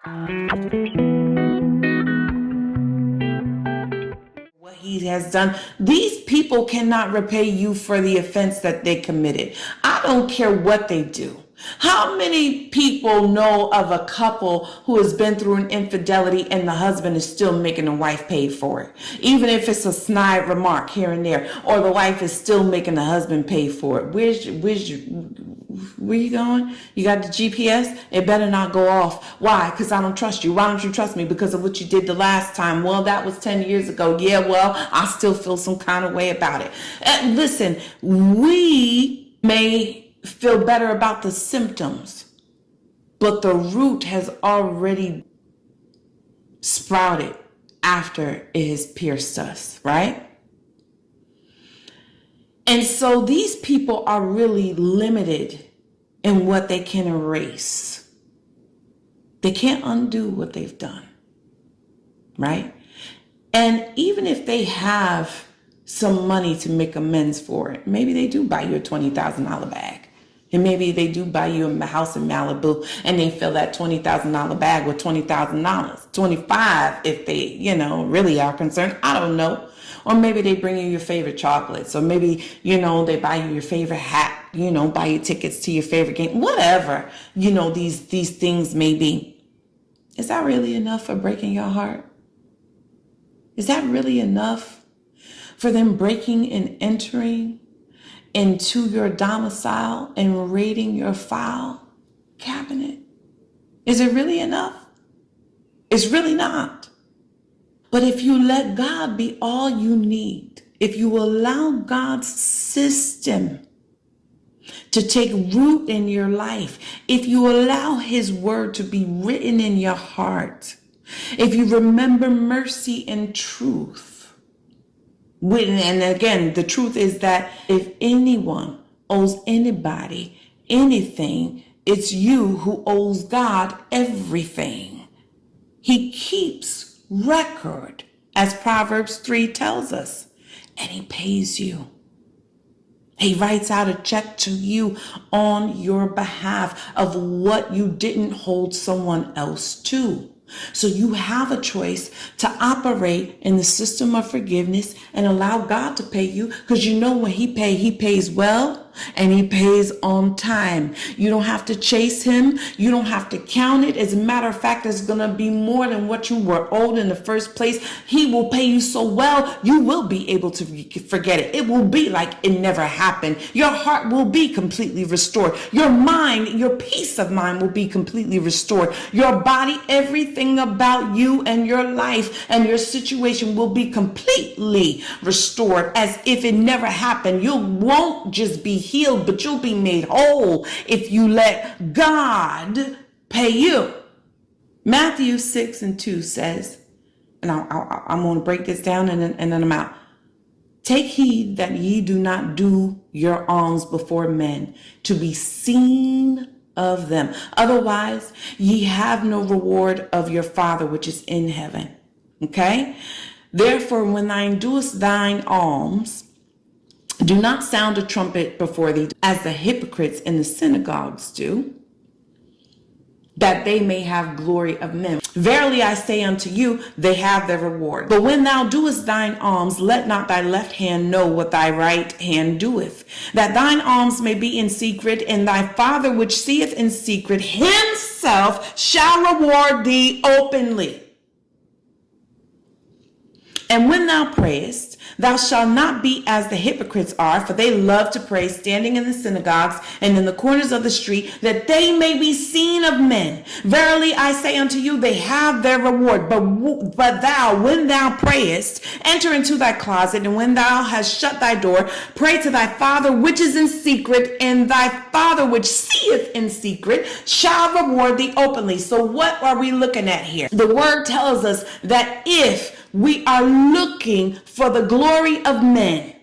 What he has done. These people cannot repay you for the offense that they committed. I don't care what they do. How many people know of a couple who has been through an infidelity and the husband is still making the wife pay for it? Even if it's a snide remark here and there, or the wife is still making the husband pay for it. Where you going? You got the GPS? It better not go off. Why? Because I don't trust you. Why don't you trust me? Because of what you did the last time. Well, that was 10 years ago. Yeah, well, I still feel some kind of way about it. And listen, we may feel better about the symptoms, but the root has already sprouted after it has pierced us, right? And so these people are really limited in what they can erase. They can't undo what they've done, right? And even if they have some money to make amends for it, maybe they do buy you a $20,000 bag. And maybe they do buy you a house in Malibu and they fill that $20,000 bag with $20,000, 25 if they, really are concerned. I don't know. Or maybe they bring you your favorite chocolates, or maybe, they buy you your favorite hat, buy you tickets to your favorite game, whatever, these things may be. Is that really enough for breaking your heart? Is that really enough for them breaking and entering into your domicile and raiding your file cabinet? Is it really enough? It's really not. But if you let God be all you need, if you allow God's system to take root in your life, if you allow his word to be written in your heart, if you remember mercy and truth, and again, the truth is that if anyone owes anybody anything, it's you who owes God everything. He keeps record, as Proverbs 3 tells us, and he pays you. He writes out a check to you on your behalf of what you didn't hold someone else to. So you have a choice to operate in the system of forgiveness and allow God to pay you, because when he pays well and he pays on time. You don't have to chase him. You don't have to count it. As a matter of fact, it's going to be more than what you were owed in the first place. He will pay you so well, you will be able to forget it. It will be like it never happened. Your heart will be completely restored. Your mind, your peace of mind will be completely restored. Your body, everything about you and your life and your situation will be completely restored as if it never happened. You won't just be healed, but you'll be made whole if you let God pay you. Matthew 6:2 says, and I'm going to break this down and then I'm out. Take heed that ye do not do your alms before men to be seen of them. Otherwise, ye have no reward of your Father which is in heaven. Okay? Therefore, when thou doest thine alms, do not sound a trumpet before thee, as the hypocrites in the synagogues do, that they may have glory of men. Verily I say unto you, they have their reward. But when thou doest thine alms, let not thy left hand know what thy right hand doeth, that thine alms may be in secret, and thy Father which seeth in secret himself shall reward thee openly. And when thou prayest, thou shalt not be as the hypocrites are, for they love to pray standing in the synagogues and in the corners of the street, that they may be seen of men. Verily I say unto you, they have their reward. But thou, when thou prayest, enter into thy closet, and when thou hast shut thy door, pray to thy Father which is in secret, and thy Father which seeth in secret shall reward thee openly. So what are we looking at here? The word tells us that if we are looking for the glory of men,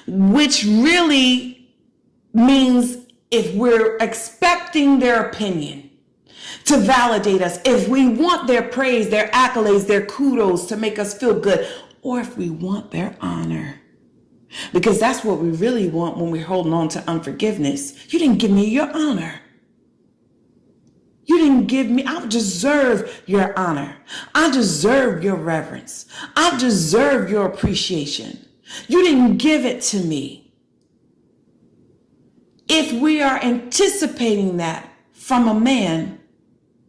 which really means if we're expecting their opinion to validate us, if we want their praise, their accolades, their kudos to make us feel good, or if we want their honor, because that's what we really want when we're holding on to unforgiveness. You didn't give me your honor. You didn't give me, I deserve your honor. I deserve your reverence. I deserve your appreciation. You didn't give it to me. If we are anticipating that from a man,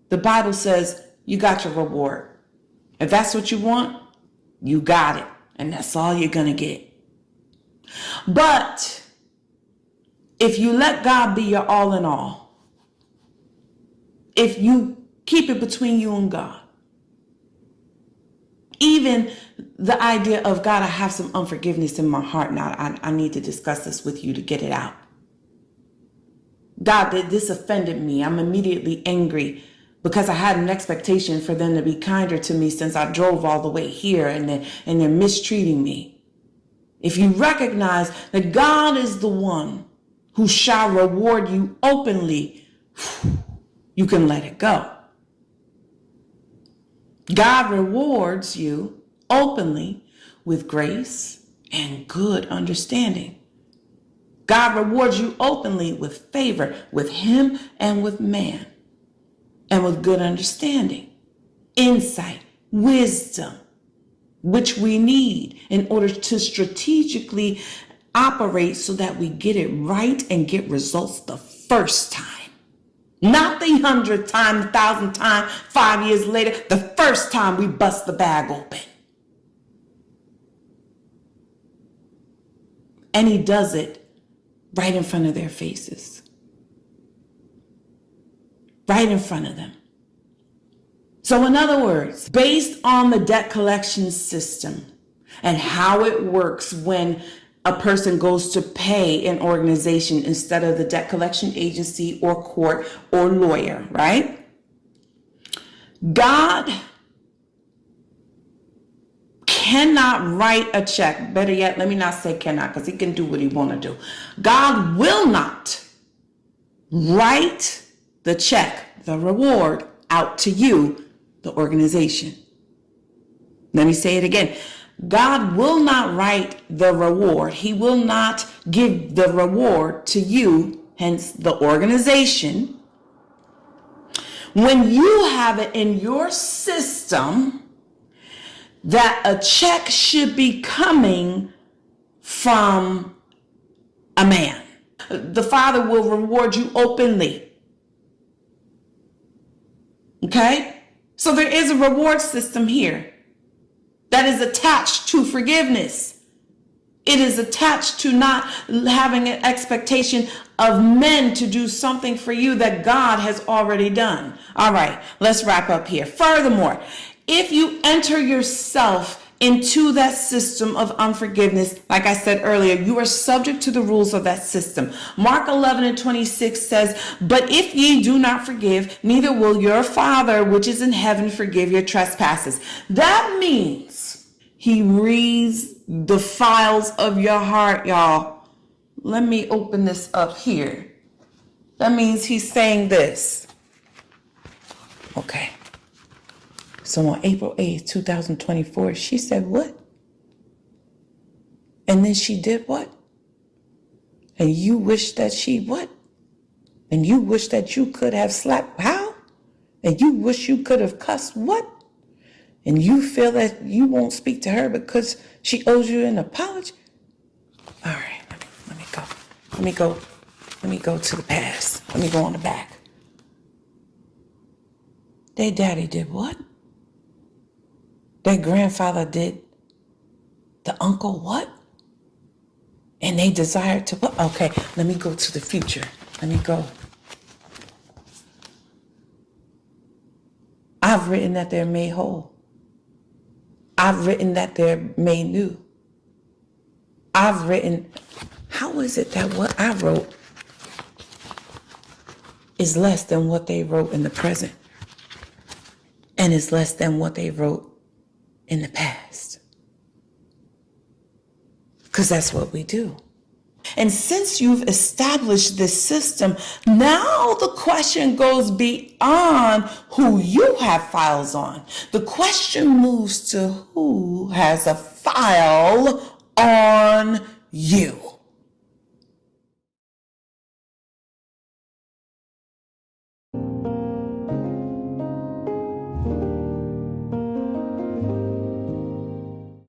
the Bible says you got your reward. If that's what you want, you got it. And that's all you're going to get. But if you let God be your all in all, if you keep it between you and God, even the idea of, God, I have some unforgiveness in my heart now. I need to discuss this with you to get it out. God, this offended me. I'm immediately angry because I had an expectation for them to be kinder to me since I drove all the way here and they're mistreating me. If you recognize that God is the one who shall reward you openly, you can let it go. God rewards you openly with grace and good understanding. God rewards you openly with favor, with him and with man, and with good understanding, insight, wisdom, which we need in order to strategically operate so that we get it right and get results the first time. Not the 100th time, the 1,000th time, 5 years later, the first time we bust the bag open. And he does it right in front of their faces. Right in front of them. So in other words, based on the debt collection system and how it works when a person goes to pay an organization instead of the debt collection agency or court or lawyer, right? God cannot write a check. Better yet, let me not say cannot, because he can do what he want to do. God will not write the check, the reward, out to you, the organization. Let me say it again. God will not write the reward. He will not give the reward to you, hence the organization. When you have it in your system that a check should be coming from a man, the Father will reward you openly. Okay? So there is a reward system here that is attached to forgiveness. It is attached to not having an expectation of men to do something for you that God has already done. All right, let's wrap up here. Furthermore, if you enter yourself into that system of unforgiveness, like I said earlier, you are subject to the rules of that system. Mark 11:26 says, "But if ye do not forgive, neither will your Father which is in heaven forgive your trespasses." That means he reads the files of your heart, y'all. Let me open this up here. That means he's saying this. Okay. So on April 8th, 2024, she said what? And then she did what? And you wish that she what? And you wish that you could have slapped how? And you wish you could have cussed what? And you feel that you won't speak to her because she owes you an apology? All right, let me go. Let me go to the past. Let me go on the back. Their daddy did what? Their grandfather did the uncle what? And they desired to what? Okay, let me go to the future. Let me go. I've written that they're made whole. I've written that they're made new. I've written, how is it that what I wrote is less than what they wrote in the present? And is less than what they wrote in the past? Because that's what we do. And since you've established this system, now the question goes beyond who you have files on. The question moves to who has a file on you.